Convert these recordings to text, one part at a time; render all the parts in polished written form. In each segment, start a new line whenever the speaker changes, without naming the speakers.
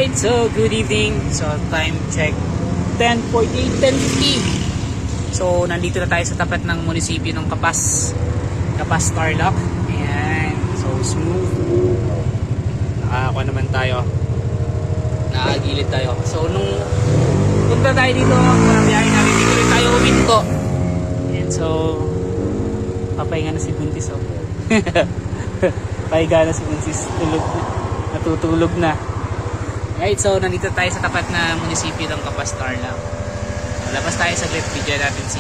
Alright, so good evening. So time check 10:48, 10:50. So nandito na tayo sa tapat ng munisipyo ng Kapas Tarlac. Ayan, so smooth. Nakakuha naman tayo. Nakagilid tayo. So nung punta tayo dito, biyahe natin dito rin tayo uminto. Ayan, so papahinga na si Buntis. Pahinga na si Buntis. Natutulog na. Right, so nandito tayo sa tapat na munisipyo ng Kapas Tarlac. So, labas tayo sa saglit, video natin si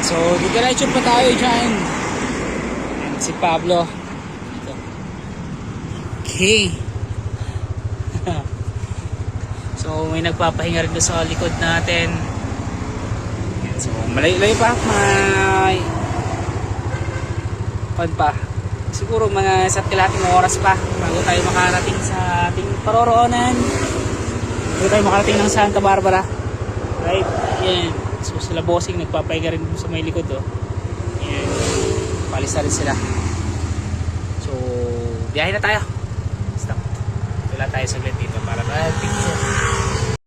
So, diretso pa tayo dyan. Ayan, si Pablo. Dito. Okay. So, may nagpapahinga rin doon sa likod natin. Ayan, so, malayo-layo pa. May pa. Siguro mga isa't kalahating oras pa bago tayo makarating sa ating paroroonan. Bago tayo makarating ng Santa Barbara. Right? Ayan. So sila bossing nagpapahinga rin sa may likod Ayan. Palis na rin sila. So biyahe na tayo. Stop. Wala tayo saglit dito para picture.